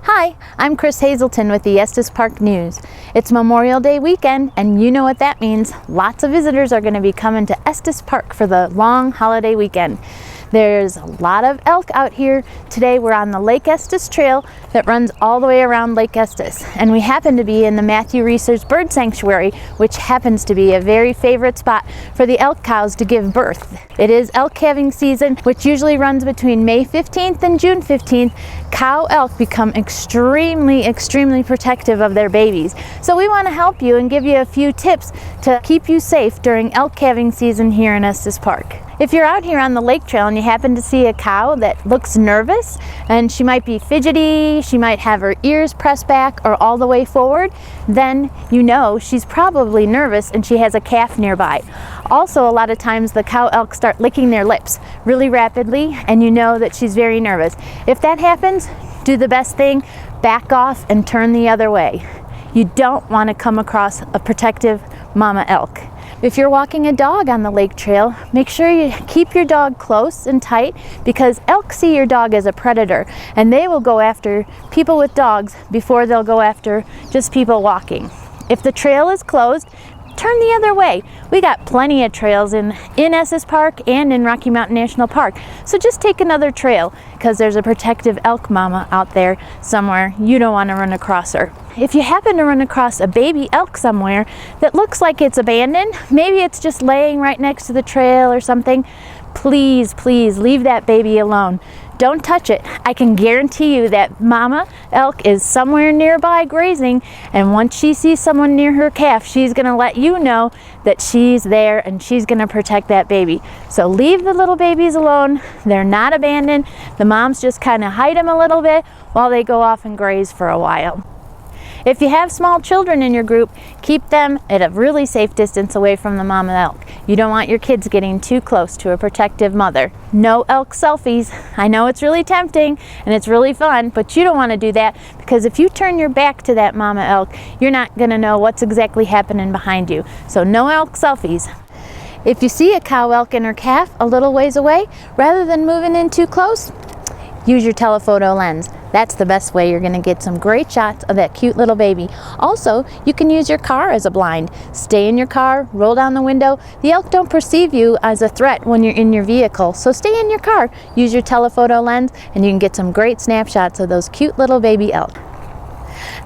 Hi, I'm Chris Hazelton with the Estes Park News. It's Memorial Day weekend, and you know what that means. Lots of visitors are going to be coming to Estes Park for the long holiday weekend. There's a lot of elk out here. Today we're on the Lake Estes Trail that runs all the way around Lake Estes. And we happen to be in the Matthew Reeser's Bird Sanctuary, which happens to be a very favorite spot for the elk cows to give birth. It is elk calving season, which usually runs between May 15th and June 15th. Cow elk become extremely protective of their babies. So we want to help you and give you a few tips to keep you safe during elk calving season here in Estes Park. If you're out here on the lake trail and you happen to see a cow that looks nervous, and she might be fidgety, she might have her ears pressed back or all the way forward, then you know she's probably nervous and she has a calf nearby. Also, a lot of times the cow elk start licking their lips really rapidly, and you know that she's very nervous. If that happens, do the best thing, back off and turn the other way. You don't want to come across a protective mama elk. If you're walking a dog on the lake trail, make sure you keep your dog close and tight, because elk see your dog as a predator and they will go after people with dogs before they'll go after just people walking. If the trail is closed, turn the other way. We got plenty of trails in Estes Park and in Rocky Mountain National Park. So just take another trail, because there's a protective elk mama out there somewhere. You don't want to run across her. If you happen to run across a baby elk somewhere that looks like it's abandoned, maybe it's just laying right next to the trail or something, please leave that baby alone. Don't touch it. I can guarantee you that mama elk is somewhere nearby grazing, and once she sees someone near her calf, she's going to let you know that she's there and she's going to protect that baby. So leave the little babies alone. They're not abandoned. The moms just kind of hide them a little bit while they go off and graze for a while. If you have small children in your group, keep them at a really safe distance away from the mama elk. You don't want your kids getting too close to a protective mother. No elk selfies. I know it's really tempting and it's really fun, but you don't want to do that, because if you turn your back to that mama elk, you're not going to know what's exactly happening behind you. So no elk selfies. If you see a cow elk and her calf a little ways away, rather than moving in too close, use your telephoto lens. That's the best way. You're going to get some great shots of that cute little baby. Also, you can use your car as a blind. Stay in your car, roll down the window. The elk don't perceive you as a threat when you're in your vehicle, so stay in your car. Use your telephoto lens and you can get some great snapshots of those cute little baby elk.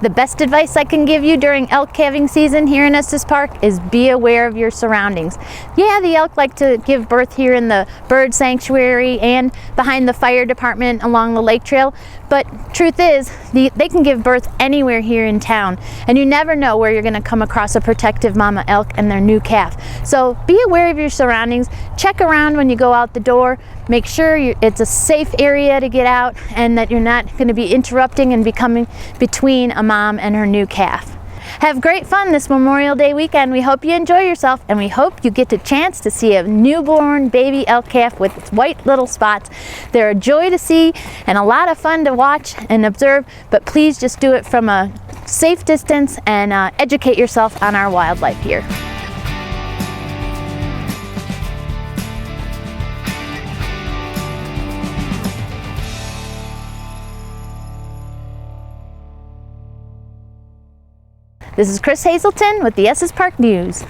The best advice I can give you during elk calving season here in Estes Park is be aware of your surroundings. Yeah, the elk like to give birth here in the bird sanctuary and behind the fire department along the lake trail, but truth is, they can give birth anywhere here in town, and you never know where you're going to come across a protective mama elk and their new calf. So be aware of your surroundings. Check around when you go out the door. Make sure it's a safe area to get out, and that you're not going to be interrupting and becoming between a mom and her new calf. Have great fun this Memorial Day weekend. We hope you enjoy yourself, and we hope you get a chance to see a newborn baby elk calf with its white little spots. They're a joy to see and a lot of fun to watch and observe, but please just do it from a safe distance and educate yourself on our wildlife here. This is Chris Hazelton with the Estes Park News.